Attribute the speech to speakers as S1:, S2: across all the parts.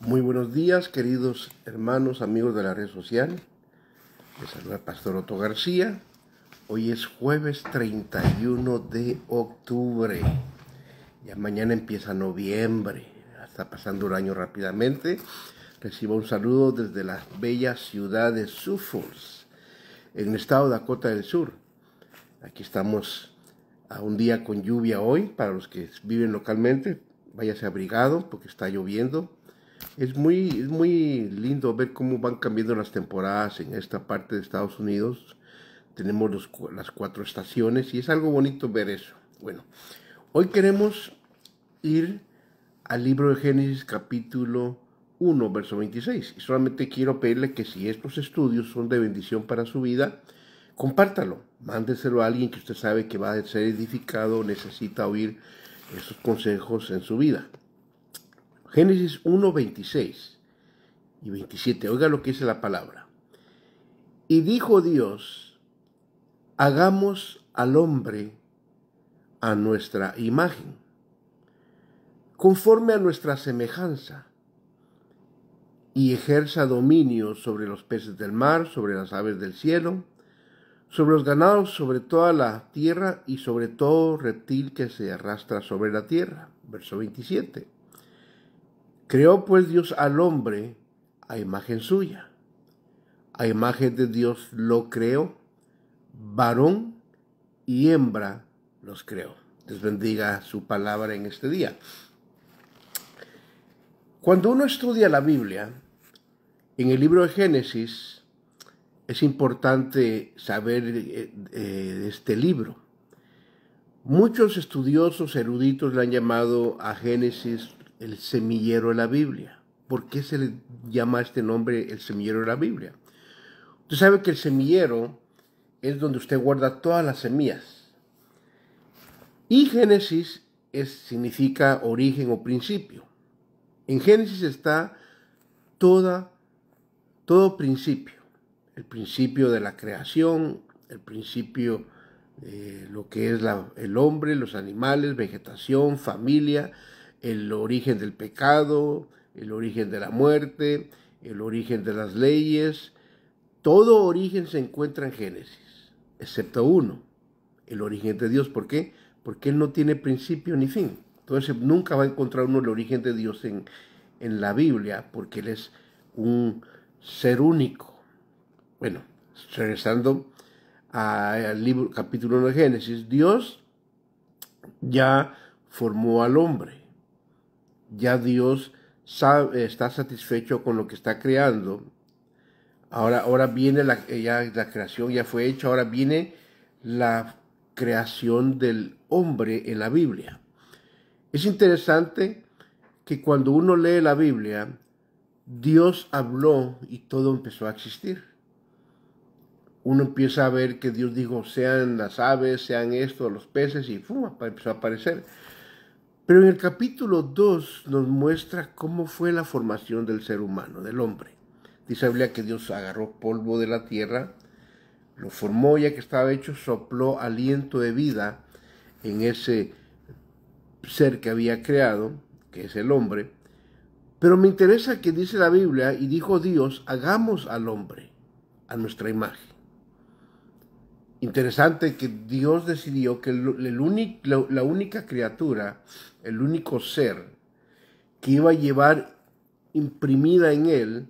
S1: Muy buenos días, queridos hermanos, amigos de la red social. Les saluda el Pastor Otto García. Hoy es jueves 31 de octubre. Ya mañana empieza noviembre. Está pasando un año rápidamente. Recibo un saludo desde la bella ciudad de Sioux Falls, en el estado de Dakota del Sur. Aquí estamos a un día con lluvia hoy. Para los que viven localmente, váyase abrigado porque está lloviendo. Es muy lindo ver cómo van cambiando las temporadas en esta parte de Estados Unidos. Tenemos las 4 estaciones y es algo bonito ver eso. Bueno, hoy queremos ir al libro de Génesis capítulo 1, verso 26. Y solamente quiero pedirle que si estos estudios son de bendición para su vida, compártalo. Mándeselo a alguien que usted sabe que va a ser edificado o necesita oír esos consejos en su vida. Génesis 1, 26 y 27. Oiga lo que dice la palabra. Y dijo Dios, hagamos al hombre a nuestra imagen, conforme a nuestra semejanza, y ejerza dominio sobre los peces del mar, sobre las aves del cielo, sobre los ganados, sobre toda la tierra y sobre todo reptil que se arrastra sobre la tierra. Verso 27. Creó pues Dios al hombre a imagen suya. A imagen de Dios lo creó, varón y hembra los creó. Dios bendiga su palabra en este día. Cuando uno estudia la Biblia, en el libro de Génesis, es importante saber de este libro. Muchos estudiosos eruditos le han llamado a Génesis el semillero de la Biblia. ¿Por qué se le llama este nombre el semillero de la Biblia? Usted sabe que el semillero es donde usted guarda todas las semillas. Y Génesis significa origen o principio. En Génesis está todo principio. El principio de la creación, el principio de lo que es el hombre, los animales, vegetación, familia, el origen del pecado, el origen de la muerte, el origen de las leyes. Todo origen se encuentra en Génesis, excepto uno, el origen de Dios. ¿Por qué? Porque Él no tiene principio ni fin. Entonces nunca va a encontrar uno el origen de Dios en la Biblia, porque Él es un ser único. Bueno, regresando al libro, capítulo 1 de Génesis, Dios ya formó al hombre. Ya Dios está satisfecho con lo que está creando. Ahora viene la creación, ya fue hecha, ahora viene la creación del hombre en la Biblia. Es interesante que cuando uno lee la Biblia, Dios habló y todo empezó a existir. Uno empieza a ver que Dios dijo, sean las aves, sean esto, los peces, y empezó a aparecer. Pero en el capítulo 2 nos muestra cómo fue la formación del ser humano, del hombre. Dice la Biblia que Dios agarró polvo de la tierra, lo formó, ya que estaba hecho, sopló aliento de vida en ese ser que había creado, que es el hombre. Pero me interesa que dice la Biblia, y dijo Dios, hagamos al hombre a nuestra imagen. Interesante que Dios decidió que la única criatura, el único ser que iba a llevar imprimida en él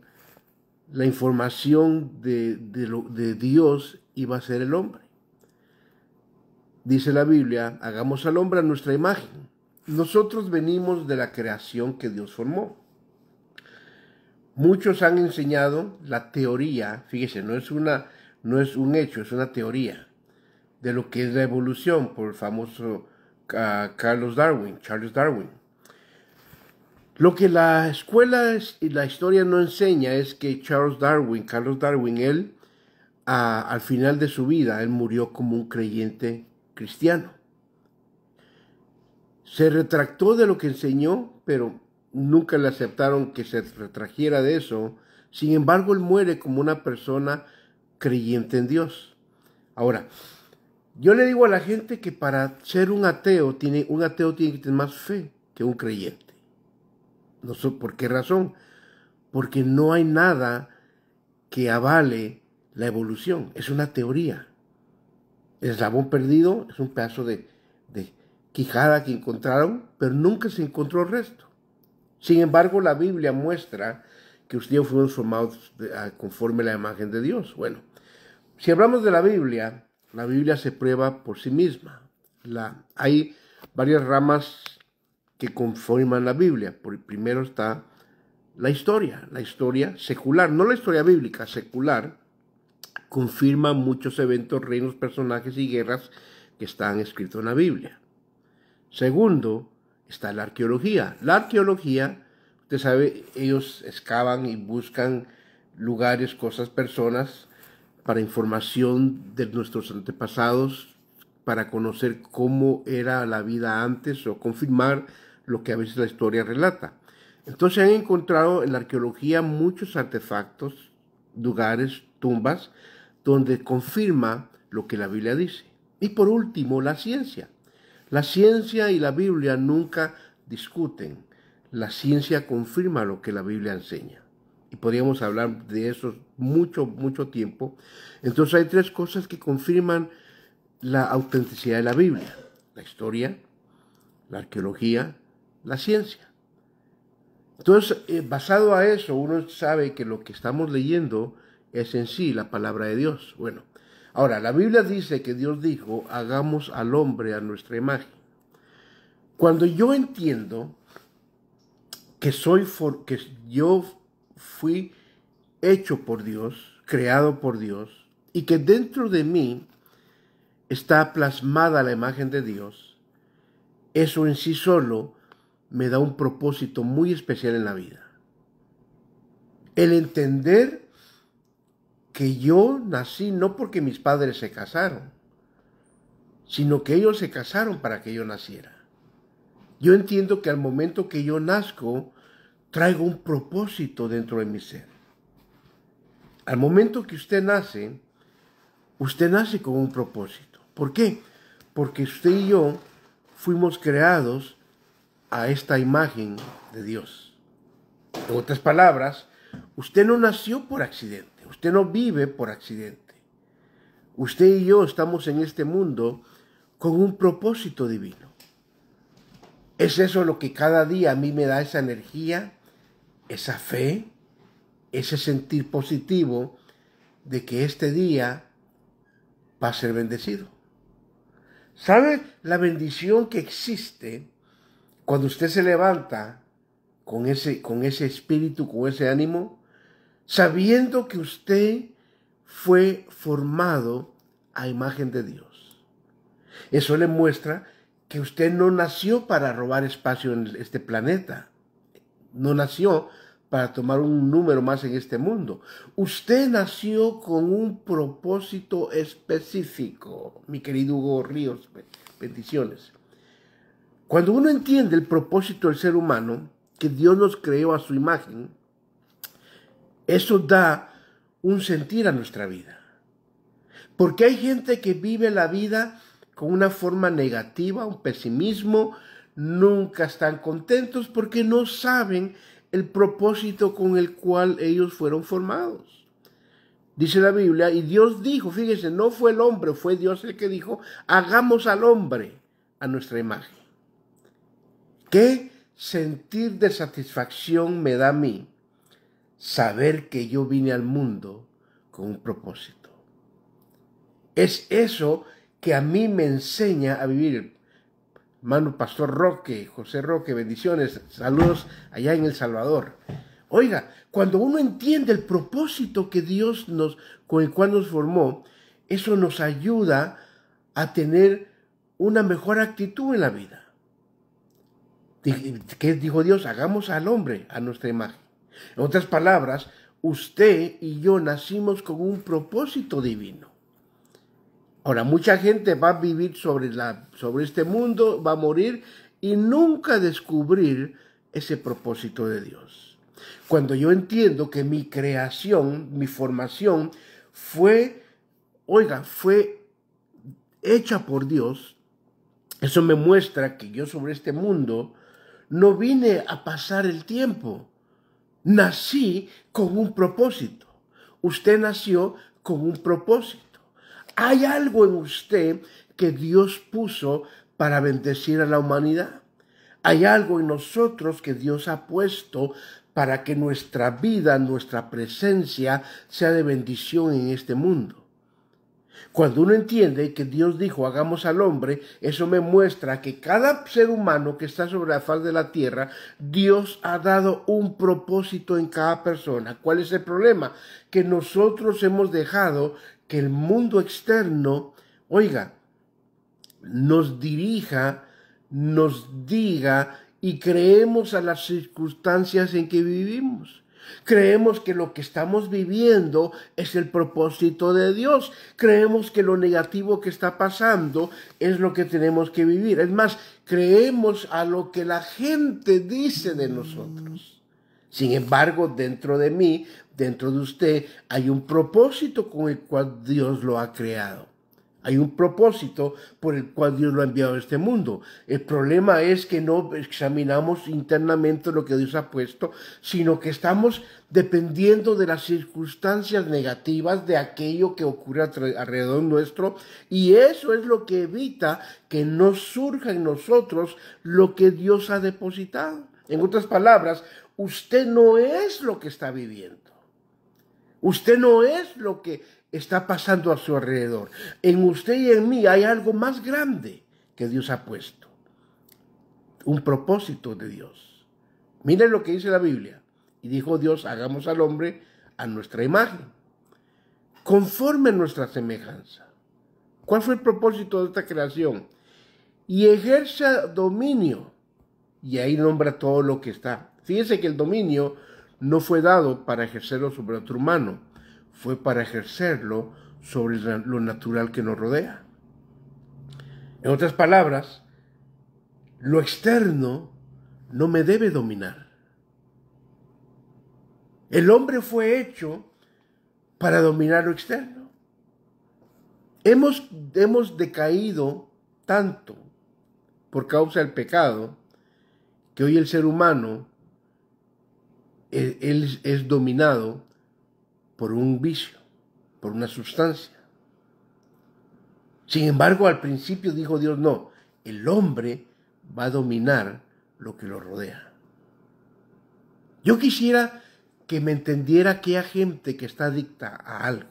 S1: la información de Dios iba a ser el hombre. Dice la Biblia, hagamos al hombre a nuestra imagen. Nosotros venimos de la creación que Dios formó. Muchos han enseñado la teoría, fíjese, no es un hecho, es una teoría de lo que es la evolución por el famoso Charles Darwin. Lo que la escuela y la historia no enseña es que Carlos Darwin, él al final de su vida, él murió como un creyente cristiano. Se retractó de lo que enseñó, pero nunca le aceptaron que se retrajera de eso. Sin embargo, él muere como una persona creyente en Dios. Ahora, yo le digo a la gente que para ser un ateo tiene que tener más fe que un creyente. No sé por qué razón. porque no hay nada que avale la evolución. Es una teoría. El eslabón perdido es un pedazo de quijada que encontraron, pero nunca se encontró el resto. Sin embargo, la Biblia muestra que ustedes fueron formados conforme a la imagen de Dios. Bueno, si hablamos de la Biblia se prueba por sí misma. Hay varias ramas que conforman la Biblia. Primero está la historia secular, no la historia bíblica, secular, confirma muchos eventos, reinos, personajes y guerras que están escritos en la Biblia. Segundo, está la arqueología. La arqueología, usted sabe, ellos excavan y buscan lugares, cosas, personas para información de nuestros antepasados, para conocer cómo era la vida antes o confirmar lo que a veces la historia relata. Entonces han encontrado en la arqueología muchos artefactos, lugares, tumbas, donde confirma lo que la Biblia dice. Y por último, la ciencia. La ciencia y la Biblia nunca discuten. La ciencia confirma lo que la Biblia enseña. Y podríamos hablar de eso mucho tiempo. Entonces hay tres cosas que confirman la autenticidad de la Biblia: la historia, la arqueología, la ciencia. Entonces, basado a eso, uno sabe que lo que estamos leyendo es en sí la palabra de Dios. Bueno, ahora, la Biblia dice que Dios dijo, hagamos al hombre a nuestra imagen. Cuando yo entiendo que yo fui hecho por Dios, creado por Dios, y que dentro de mí está plasmada la imagen de Dios, eso en sí solo me da un propósito muy especial en la vida. El entender que yo nací no porque mis padres se casaron, sino que ellos se casaron para que yo naciera. Yo entiendo que al momento que yo nazco, traigo un propósito dentro de mi ser. Al momento que usted nace con un propósito. ¿Por qué? Porque usted y yo fuimos creados a esta imagen de Dios. En otras palabras, usted no nació por accidente, usted no vive por accidente. Usted y yo estamos en este mundo con un propósito divino. Es eso lo que cada día a mí me da esa energía, esa fe, ese sentir positivo de que este día va a ser bendecido. ¿Sabe la bendición que existe cuando usted se levanta con ese espíritu, con ese ánimo, sabiendo que usted fue formado a imagen de Dios? Eso le muestra que usted no nació para robar espacio en este planeta. No nació para tomar un número más en este mundo. Usted nació con un propósito específico, mi querido Hugo Ríos. Bendiciones. Cuando uno entiende el propósito del ser humano, que Dios nos creó a su imagen, eso da un sentir a nuestra vida. Porque hay gente que vive la vida con una forma negativa, un pesimismo, nunca están contentos porque no saben el propósito con el cual ellos fueron formados. Dice la Biblia, y Dios dijo, fíjese, no fue el hombre, fue Dios el que dijo, hagamos al hombre a nuestra imagen. ¿Qué sentir de satisfacción me da a mí saber que yo vine al mundo con un propósito? Es eso que a mí me enseña a vivir. Hermano Pastor Roque, José Roque, bendiciones, saludos allá en El Salvador. Oiga, cuando uno entiende el propósito que Dios con el cual nos formó, eso nos ayuda a tener una mejor actitud en la vida. ¿Qué dijo Dios? Hagamos al hombre a nuestra imagen. En otras palabras, usted y yo nacimos con un propósito divino. Ahora, mucha gente va a vivir sobre este mundo, va a morir y nunca descubrir ese propósito de Dios. Cuando yo entiendo que mi creación, mi formación fue hecha por Dios, eso me muestra que yo sobre este mundo no vine a pasar el tiempo, nací con un propósito. Usted nació con un propósito. Hay algo en usted que Dios puso para bendecir a la humanidad. Hay algo en nosotros que Dios ha puesto para que nuestra vida, nuestra presencia sea de bendición en este mundo. Cuando uno entiende que Dios dijo, hagamos al hombre, eso me muestra que cada ser humano que está sobre la faz de la tierra, Dios ha dado un propósito en cada persona. ¿Cuál es el problema? Que nosotros hemos dejado que el mundo externo, oiga, nos dirija, nos diga y creemos a las circunstancias en que vivimos. Creemos que lo que estamos viviendo es el propósito de Dios. Creemos que lo negativo que está pasando es lo que tenemos que vivir. Es más, creemos a lo que la gente dice de nosotros. Sin embargo, dentro de mí, dentro de usted, hay un propósito con el cual Dios lo ha creado. Hay un propósito por el cual Dios lo ha enviado a este mundo. El problema es que no examinamos internamente lo que Dios ha puesto, sino que estamos dependiendo de las circunstancias negativas de aquello que ocurre alrededor nuestro, y eso es lo que evita que no surja en nosotros lo que Dios ha depositado. En otras palabras, usted no es lo que está viviendo. Usted no es lo que está pasando a su alrededor. En usted y en mí hay algo más grande que Dios ha puesto. Un propósito de Dios. Miren lo que dice la Biblia. Y dijo Dios, hagamos al hombre a nuestra imagen, conforme a nuestra semejanza. ¿Cuál fue el propósito de esta creación? Y ejerza dominio. Y ahí nombra todo lo que está. Fíjense que el dominio no fue dado para ejercerlo sobre otro humano, fue para ejercerlo sobre lo natural que nos rodea. En otras palabras, lo externo no me debe dominar. El hombre fue hecho para dominar lo externo. Hemos decaído tanto por causa del pecado que hoy el ser humano él es dominado por un vicio, por una sustancia. Sin embargo, al principio dijo Dios, no, el hombre va a dominar lo que lo rodea. Yo quisiera que me entendiera aquella gente que está adicta a algo.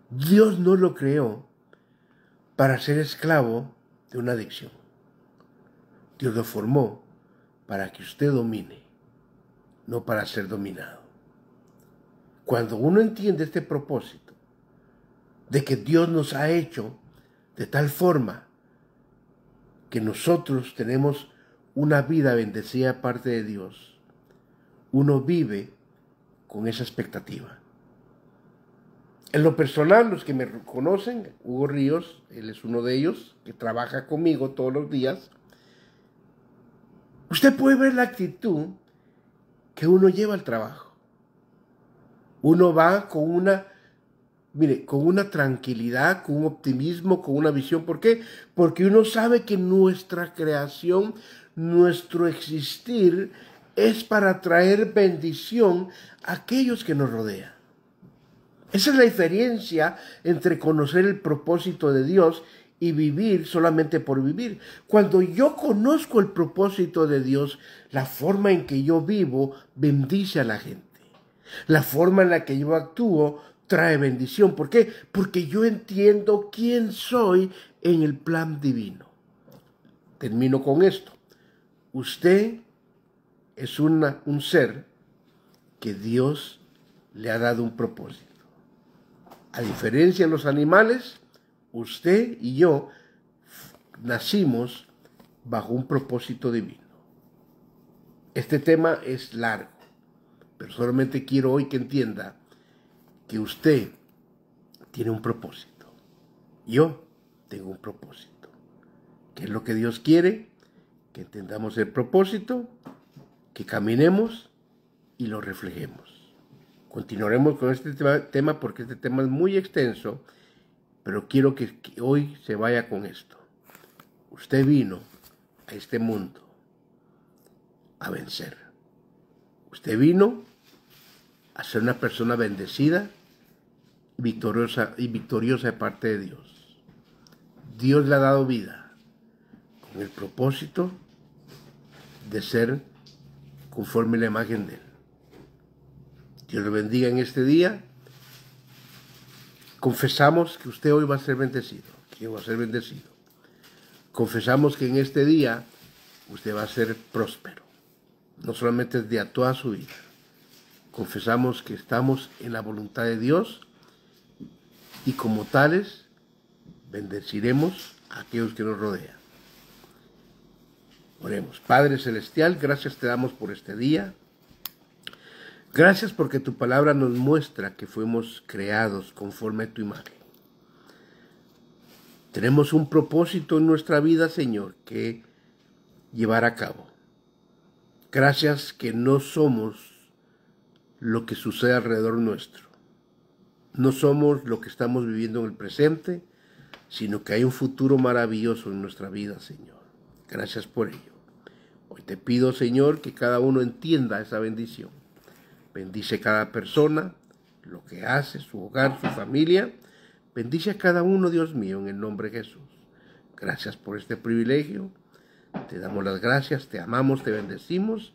S1: Dios no lo creó para ser esclavo de una adicción. Dios lo formó para que usted domine, no para ser dominado. Cuando uno entiende este propósito de que Dios nos ha hecho de tal forma que nosotros tenemos una vida bendecida de parte de Dios, uno vive con esa expectativa. En lo personal, los que me conocen, Hugo Ríos, él es uno de ellos, que trabaja conmigo todos los días, usted puede ver la actitud que uno lleva al trabajo. Uno va con una tranquilidad, con un optimismo, con una visión. ¿Por qué? Porque uno sabe que nuestra creación, nuestro existir, es para traer bendición a aquellos que nos rodean. Esa es la diferencia entre conocer el propósito de Dios y vivir solamente por vivir. Cuando yo conozco el propósito de Dios, la forma en que yo vivo bendice a la gente. La forma en la que yo actúo trae bendición. ¿Por qué? Porque yo entiendo quién soy en el plan divino. Termino con esto. Usted es un ser que Dios le ha dado un propósito. A diferencia de los animales, usted y yo nacimos bajo un propósito divino. Este tema es largo, pero solamente quiero hoy que entienda que usted tiene un propósito. Yo tengo un propósito. ¿Qué es lo que Dios quiere? Que entendamos el propósito, que caminemos y lo reflejemos. Continuaremos con este tema porque este tema es muy extenso, pero quiero que hoy se vaya con esto. Usted vino a este mundo a vencer. Usted vino a ser una persona bendecida y victoriosa de parte de Dios. Dios le ha dado vida con el propósito de ser conforme a la imagen de Él. Dios le bendiga en este día. Confesamos que usted hoy va a ser bendecido, que va a ser bendecido. Confesamos que en este día usted va a ser próspero, no solamente de toda su vida. Confesamos que estamos en la voluntad de Dios y como tales bendeciremos a aquellos que nos rodean. Oremos. Padre Celestial, gracias te damos por este día. Gracias porque tu palabra nos muestra que fuimos creados conforme a tu imagen. Tenemos un propósito en nuestra vida, Señor, que llevar a cabo. Gracias que no somos lo que sucede alrededor nuestro. No somos lo que estamos viviendo en el presente, sino que hay un futuro maravilloso en nuestra vida, Señor. Gracias por ello. Hoy te pido, Señor, que cada uno entienda esa bendición. Bendice cada persona, lo que hace, su hogar, su familia. Bendice a cada uno, Dios mío, en el nombre de Jesús. Gracias por este privilegio. Te damos las gracias, te amamos, te bendecimos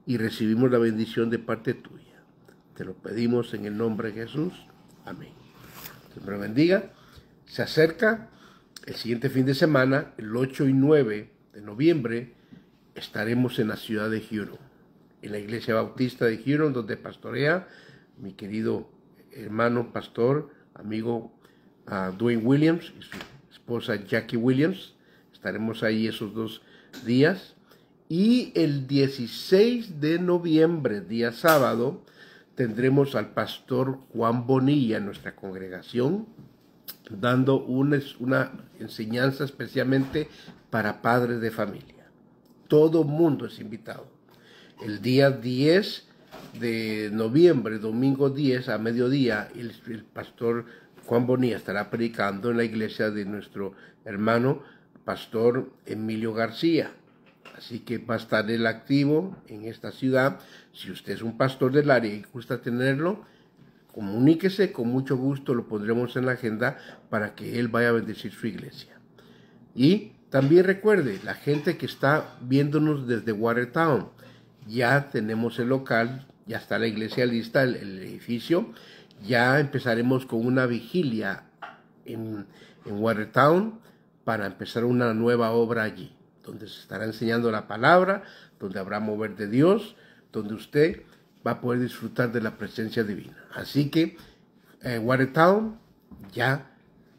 S1: y recibimos la bendición de parte tuya. Te lo pedimos en el nombre de Jesús. Amén. Dios me lo bendiga. Se acerca el siguiente fin de semana, el 8 y 9 de noviembre, estaremos en la ciudad de Huron, en la iglesia bautista de Huron, donde pastorea mi querido hermano pastor, amigo Dwayne Williams y su esposa Jackie Williams. Estaremos ahí esos 2 días. Y el 16 de noviembre, día sábado, tendremos al pastor Juan Bonilla en nuestra congregación, dando una enseñanza especialmente para padres de familia. Todo mundo es invitado. El día 10 de noviembre, domingo 10 a mediodía, el pastor Juan Bonilla estará predicando en la iglesia de nuestro hermano pastor Emilio García. Así que va a estar él activo en esta ciudad. Si usted es un pastor del área y gusta tenerlo, comuníquese, con mucho gusto lo pondremos en la agenda para que él vaya a bendecir su iglesia. Y también recuerde, la gente que está viéndonos desde Watertown, ya tenemos el local, ya está la iglesia lista, el edificio. Ya empezaremos con una vigilia en Watertown para empezar una nueva obra allí, donde se estará enseñando la palabra, donde habrá mover de Dios, donde usted va a poder disfrutar de la presencia divina. Así que Watertown, ya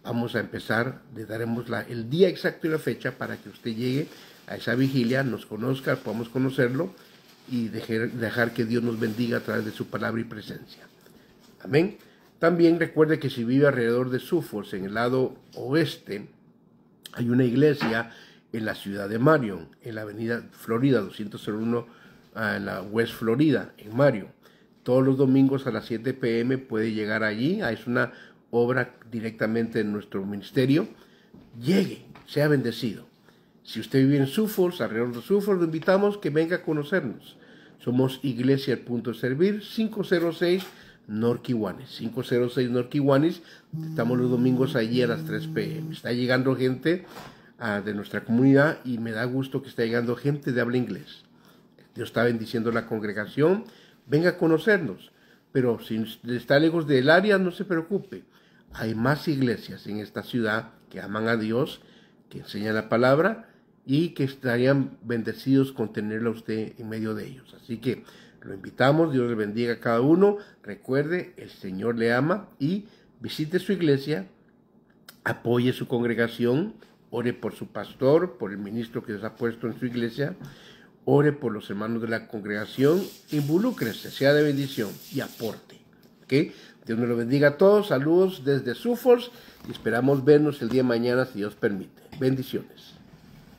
S1: vamos a empezar, le daremos el día exacto y la fecha para que usted llegue a esa vigilia, nos conozca, podamos conocerlo y dejar que Dios nos bendiga a través de su palabra y presencia. Amén. También recuerde que si vive alrededor de Suffolk, en el lado oeste, hay una iglesia en la ciudad de Marion, en la avenida Florida 201, en la West Florida, en Marion. Todos los domingos a las 7 p.m. puede llegar allí. Es una obra directamente en nuestro ministerio. Llegue, sea bendecido. Si usted vive en Suffolk, alrededor de Suffolk, lo invitamos que venga a conocernos. Somos Iglesia El Punto de Servir, 506 North Kiwanis. 506 North Kiwanis. Estamos los domingos allí a las 3 p.m. Está llegando gente de nuestra comunidad y me da gusto que está llegando gente de habla inglés. Dios está bendiciendo la congregación. Venga a conocernos. Pero si está lejos del área, no se preocupe. Hay más iglesias en esta ciudad que aman a Dios, que enseñan la palabra y que estarían bendecidos con tenerlo a usted en medio de ellos. Así que lo invitamos, Dios le bendiga a cada uno. Recuerde, el Señor le ama y visite su iglesia, apoye su congregación, ore por su pastor, por el ministro que Dios ha puesto en su iglesia, ore por los hermanos de la congregación, involúcrese, sea de bendición y aporte. ¿Okay? Dios nos lo bendiga a todos, saludos desde Suffolk y esperamos vernos el día de mañana si Dios permite. Bendiciones.